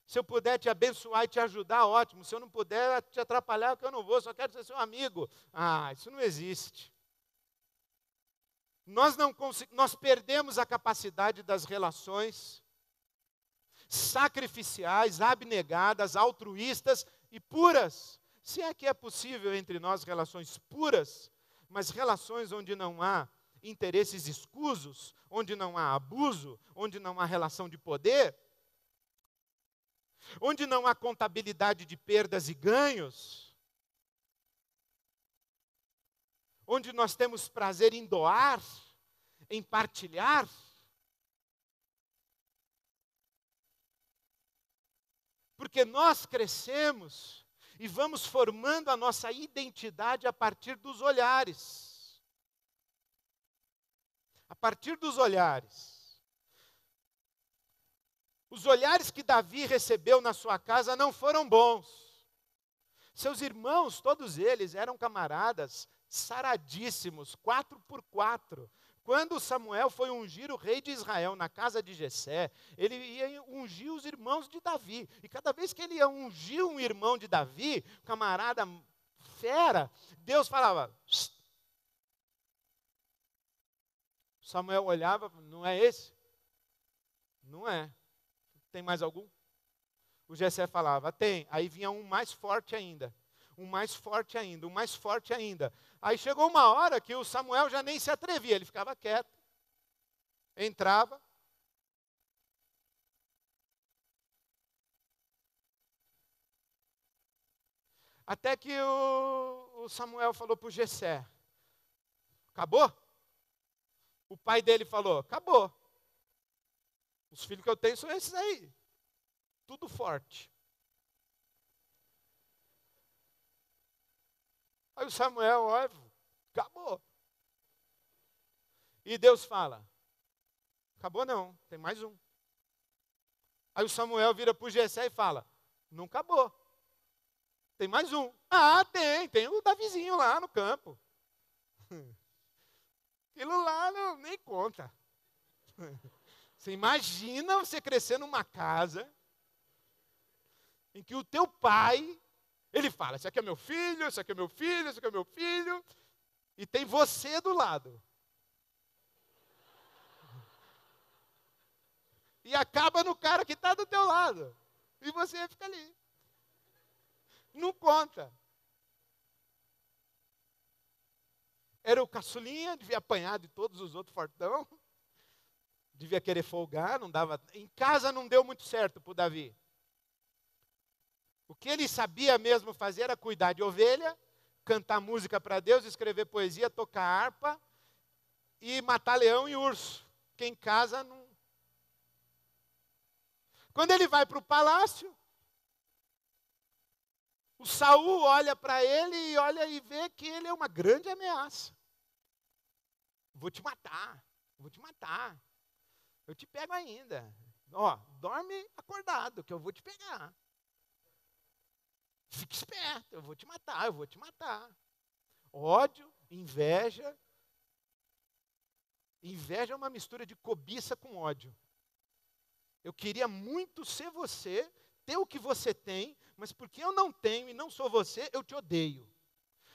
Se eu puder te abençoar e te ajudar, ótimo. Se eu não puder te atrapalhar, que eu não vou, só quero ser seu amigo. Isso não existe. Nós perdemos a capacidade das relações sacrificiais, abnegadas, altruístas e puras. Se é que é possível entre nós relações puras, mas relações onde não há interesses escusos, onde não há abuso, onde não há relação de poder, onde não há contabilidade de perdas e ganhos, onde nós temos prazer em doar, em partilhar. Porque nós crescemos e vamos formando a nossa identidade a partir dos olhares. A partir dos olhares. Os olhares que Davi recebeu na sua casa não foram bons. Seus irmãos, todos eles, eram camaradas saradíssimos, 4x4. Quando Samuel foi ungir o rei de Israel na casa de Jessé, ele ia ungir os irmãos de Davi. E cada vez que ele ia ungir um irmão de Davi, camarada fera, Deus falava... Psst. Samuel olhava, não é esse? Não é. Tem mais algum? O Jessé falava, tem. Aí vinha um mais forte ainda. Um mais forte ainda, um mais forte ainda. Aí chegou uma hora que o Samuel já nem se atrevia, ele ficava quieto. Entrava. Até que o Samuel falou para o Jessé, acabou? O pai dele falou, acabou. Os filhos que eu tenho são esses aí. Tudo forte. Aí o Samuel olha, acabou. E Deus fala, acabou não, tem mais um. Aí o Samuel vira para o Jessé e fala, não acabou. Tem mais um. Tem o Davizinho lá no campo. Aquilo lá nem conta. Você imagina você crescer numa casa em que o teu pai, ele fala, esse aqui é meu filho, esse aqui é meu filho, esse aqui é meu filho, e tem você do lado. E acaba no cara que está do teu lado. E você fica ali. Não conta. Era o caçulinha, devia apanhar de todos os outros fortão. Devia querer folgar, não dava. Em casa não deu muito certo para o Davi. O que ele sabia mesmo fazer era cuidar de ovelha, cantar música para Deus, escrever poesia, tocar harpa e matar leão e urso. Porque em casa não. Quando ele vai para o palácio, o Saul olha para ele e olha e vê que ele é uma grande ameaça. Vou te matar, vou te matar. Eu te pego ainda. Dorme acordado, que eu vou te pegar. Fique esperto, eu vou te matar, eu vou te matar. Ódio, inveja. Inveja é uma mistura de cobiça com ódio. Eu queria muito ser você, ter o que você tem, mas porque eu não tenho e não sou você, eu te odeio.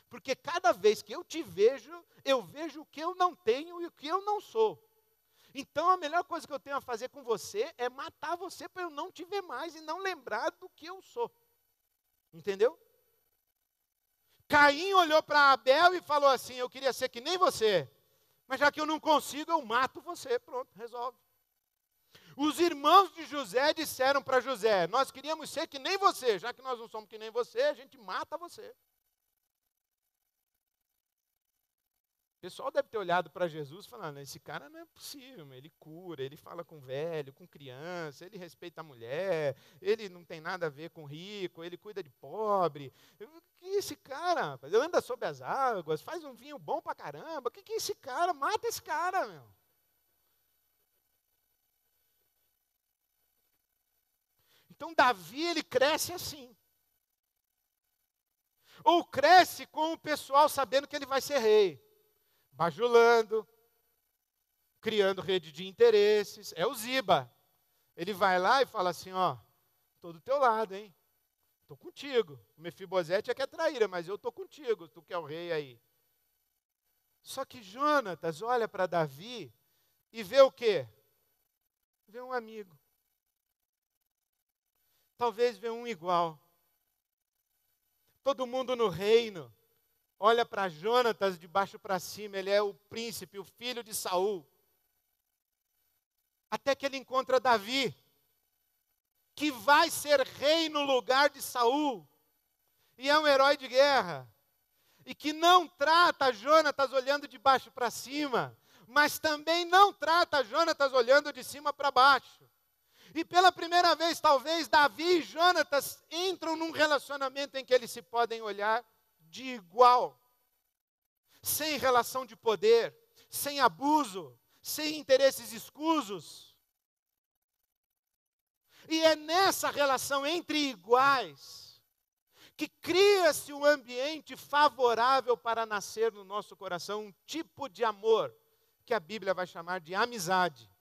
Porque cada vez que eu te vejo, eu vejo o que eu não tenho e o que eu não sou. Então a melhor coisa que eu tenho a fazer com você é matar você para eu não te ver mais e não lembrar do que eu sou. Entendeu? Caim olhou para Abel e falou assim, eu queria ser que nem você, mas já que eu não consigo, eu mato você. Pronto, resolve. Os irmãos de José disseram para José, nós queríamos ser que nem você, já que nós não somos que nem você, a gente mata você. O pessoal deve ter olhado para Jesus falando, esse cara não é possível, ele cura, ele fala com velho, com criança, ele respeita a mulher, ele não tem nada a ver com rico, ele cuida de pobre. Que esse cara, rapaz? Ele anda sobre as águas, faz um vinho bom pra caramba. Que é esse cara? Mata esse cara, meu. Então Davi, ele cresce assim. Ou cresce com o pessoal sabendo que ele vai ser rei. Bajulando, criando rede de interesses. É o Ziba. Ele vai lá e fala assim, ó, estou do teu lado, hein? Estou contigo. O Mefibosete é que é traíra, mas eu estou contigo, tu que é o rei aí. Só que Jonatas olha para Davi e vê o quê? Vê um amigo. Talvez vê um igual. Todo mundo no reino olha para Jonatas de baixo para cima, ele é o príncipe, o filho de Saul. Até que ele encontra Davi, que vai ser rei no lugar de Saul, e é um herói de guerra, e que não trata Jonatas olhando de baixo para cima, mas também não trata Jonatas olhando de cima para baixo. E pela primeira vez, talvez, Davi e Jonatas entram num relacionamento em que eles se podem olhar de igual, sem relação de poder, sem abuso, sem interesses escusos. E é nessa relação entre iguais que cria-se um ambiente favorável para nascer no nosso coração um tipo de amor que a Bíblia vai chamar de amizade.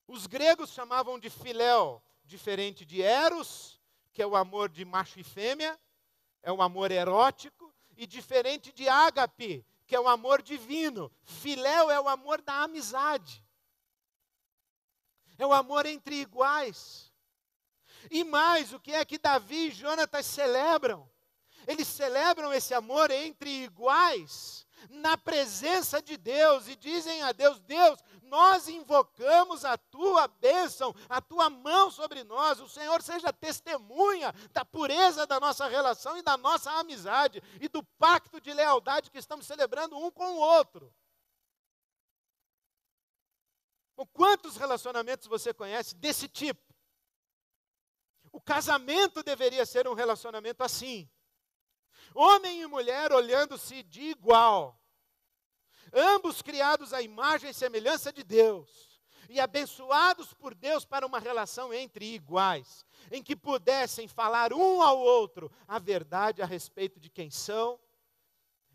Os gregos chamavam de filéu, diferente de eros, que é o amor de macho e fêmea, é o amor erótico, e diferente de ágape, que é o amor divino. Filéu é o amor da amizade. É o amor entre iguais. E mais, o que é que Davi e Jonatas celebram? Eles celebram esse amor entre iguais, na presença de Deus, e dizem a Deus, Deus, nós invocamos a tua bênção, a tua mão sobre nós, o Senhor seja testemunha da pureza da nossa relação e da nossa amizade, e do pacto de lealdade que estamos celebrando um com o outro. Bom, quantos relacionamentos você conhece desse tipo? O casamento deveria ser um relacionamento assim. Homem e mulher olhando-se de igual. Ambos criados à imagem e semelhança de Deus. E abençoados por Deus para uma relação entre iguais. Em que pudessem falar um ao outro a verdade a respeito de quem são.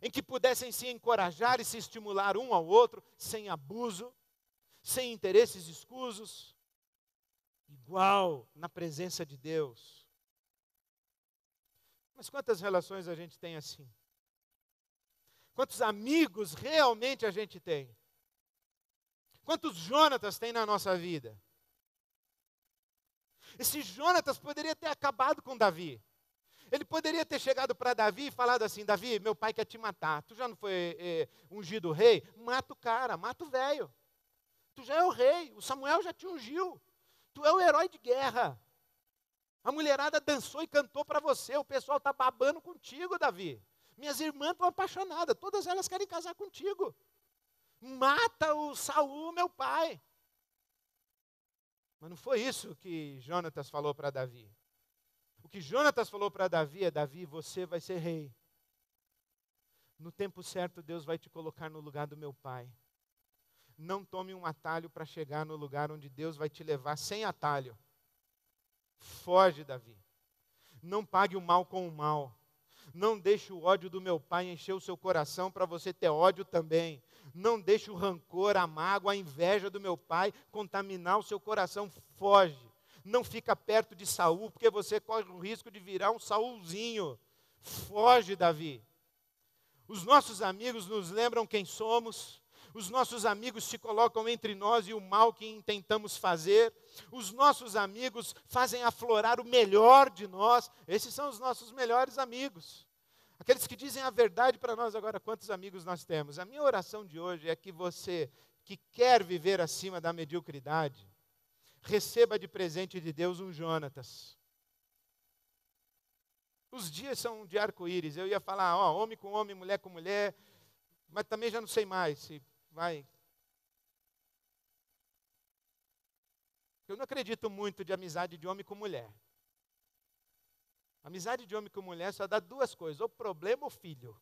Em que pudessem se encorajar e se estimular um ao outro sem abuso, sem interesses escusos. Igual na presença de Deus. Mas quantas relações a gente tem assim? Quantos amigos realmente a gente tem? Quantos Jonatas tem na nossa vida? Esse Jonatas poderia ter acabado com Davi. Ele poderia ter chegado para Davi e falado assim, Davi, meu pai quer te matar. Tu já não foi ungido rei? Mata o cara, mata o velho. Tu já é o rei, o Samuel já te ungiu. Tu é o herói de guerra. A mulherada dançou e cantou para você. O pessoal está babando contigo, Davi. Minhas irmãs estão apaixonadas. Todas elas querem casar contigo. Mata o Saul, meu pai. Mas não foi isso que Jonatas falou para Davi. O que Jonatas falou para Davi é, Davi, você vai ser rei. No tempo certo, Deus vai te colocar no lugar do meu pai. Não tome um atalho para chegar no lugar onde Deus vai te levar sem atalho. Foge, Davi. Não pague o mal com o mal. Não deixe o ódio do meu pai encher o seu coração para você ter ódio também. Não deixe o rancor, a mágoa, a inveja do meu pai contaminar o seu coração. Foge. Não fica perto de Saul, porque você corre o risco de virar um Saulzinho. Foge, Davi. Os nossos amigos nos lembram quem somos. Os nossos amigos se colocam entre nós e o mal que intentamos fazer. Os nossos amigos fazem aflorar o melhor de nós. Esses são os nossos melhores amigos. Aqueles que dizem a verdade para nós. Agora, quantos amigos nós temos? A minha oração de hoje é que você, que quer viver acima da mediocridade, receba de presente de Deus um Jonatas. Os dias são de arco-íris. Eu ia falar, ó, homem com homem, mulher com mulher. mas também já não sei mais se vai. Eu não acredito muito de amizade de homem com mulher. Amizade de homem com mulher só dá duas coisas, ou problema ou filho.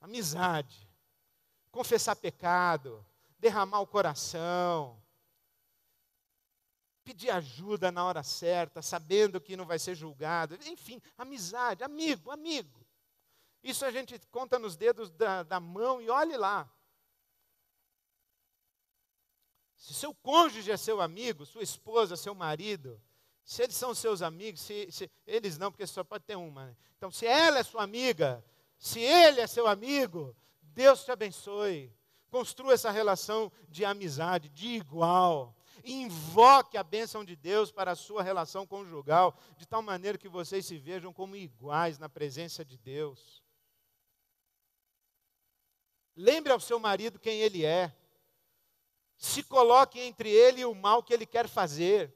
Amizade, confessar pecado, derramar o coração, pedir ajuda na hora certa, sabendo que não vai ser julgado. Enfim, amizade, amigo. Isso a gente conta nos dedos da mão e olhe lá. Se seu cônjuge é seu amigo, sua esposa, seu marido, se eles são seus amigos, se eles não, porque só pode ter uma, né? Então, se ela é sua amiga, se ele é seu amigo, Deus te abençoe. Construa essa relação de amizade, de igual. Invoque a bênção de Deus para a sua relação conjugal, de tal maneira que vocês se vejam como iguais na presença de Deus. Lembre ao seu marido quem ele é. Se coloque entre ele e o mal que ele quer fazer.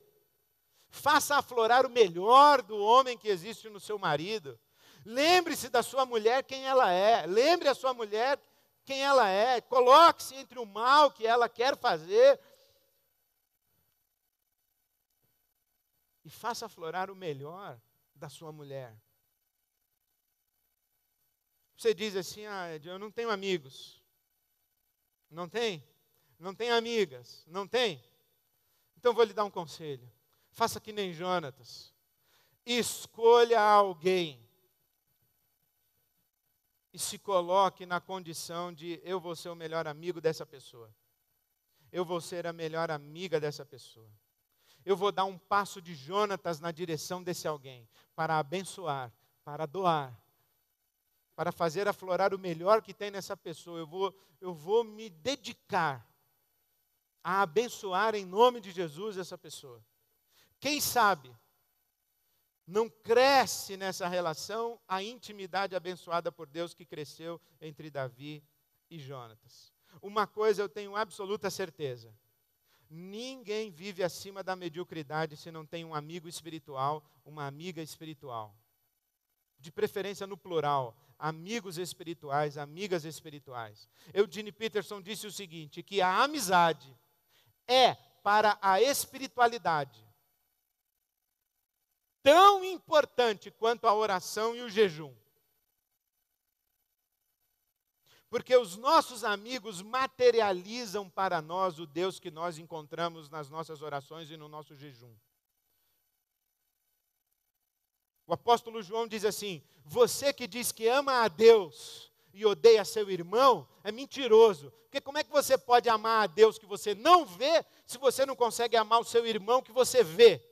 Faça aflorar o melhor do homem que existe no seu marido. Lembre-se da sua mulher quem ela é. Lembre a sua mulher quem ela é. Coloque-se entre o mal que ela quer fazer. E faça aflorar o melhor da sua mulher. Você diz assim, eu não tenho amigos. Não tem? Não tem amigas? Não tem? Então vou lhe dar um conselho. Faça que nem Jonatas. Escolha alguém. E se coloque na condição de eu vou ser o melhor amigo dessa pessoa. Eu vou ser a melhor amiga dessa pessoa. Eu vou dar um passo de Jonatas na direção desse alguém, para abençoar, para doar, para fazer aflorar o melhor que tem nessa pessoa. Eu vou me dedicar a abençoar em nome de Jesus essa pessoa. Quem sabe não cresce nessa relação a intimidade abençoada por Deus que cresceu entre Davi e Jonatas. Uma coisa eu tenho absoluta certeza. Ninguém vive acima da mediocridade se não tem um amigo espiritual, uma amiga espiritual. De preferência no plural, amigos espirituais, amigas espirituais. Eugene Peterson disse o seguinte, que a amizade é para a espiritualidade tão importante quanto a oração e o jejum. Porque os nossos amigos materializam para nós o Deus que nós encontramos nas nossas orações e no nosso jejum. O apóstolo João diz assim, você que diz que ama a Deus e odeia seu irmão, é mentiroso. Porque como é que você pode amar a Deus que você não vê, se você não consegue amar o seu irmão que você vê?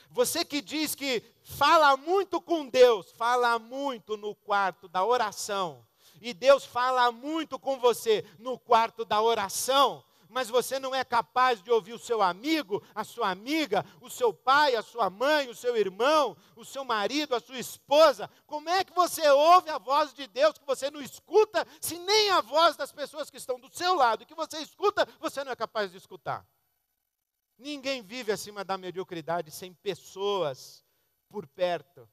Você que diz que fala muito com Deus, fala muito no quarto da oração, e Deus fala muito com você no quarto da oração, mas você não é capaz de ouvir o seu amigo, a sua amiga, o seu pai, a sua mãe, o seu irmão, o seu marido, a sua esposa. Como é que você ouve a voz de Deus que você não escuta, se nem a voz das pessoas que estão do seu lado, que você escuta, você não é capaz de escutar? Ninguém vive acima da mediocridade sem pessoas por perto,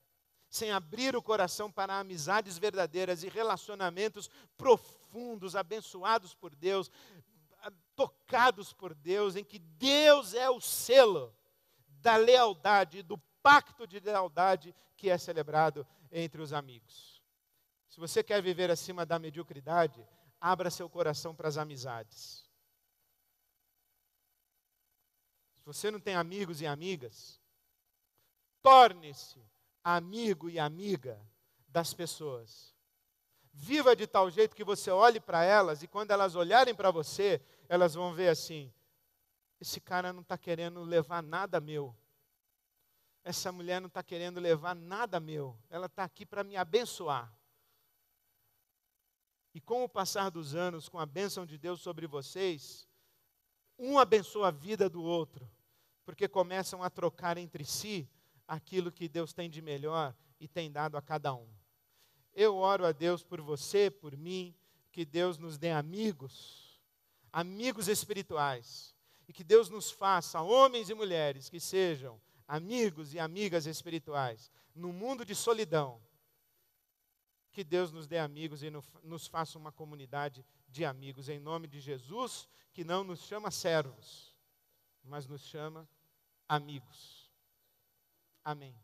sem abrir o coração para amizades verdadeiras e relacionamentos profundos, abençoados por Deus, tocados por Deus, em que Deus é o selo da lealdade, do pacto de lealdade que é celebrado entre os amigos. Se você quer viver acima da mediocridade, abra seu coração para as amizades. Se você não tem amigos e amigas, torne-se amigo e amiga das pessoas. Viva de tal jeito que você olhe para elas e quando elas olharem para você, elas vão ver assim, esse cara não está querendo levar nada meu. Essa mulher não está querendo levar nada meu. Ela está aqui para me abençoar. E com o passar dos anos, com a bênção de Deus sobre vocês, um abençoa a vida do outro, porque começam a trocar entre si aquilo que Deus tem de melhor e tem dado a cada um. Eu oro a Deus por você, por mim, que Deus nos dê amigos, amigos espirituais, e que Deus nos faça homens e mulheres que sejam amigos e amigas espirituais, num mundo de solidão, Que Deus nos dê amigos e nos faça uma comunidade de amigos, em nome de Jesus, que não nos chama servos, mas nos chama amigos. Amém.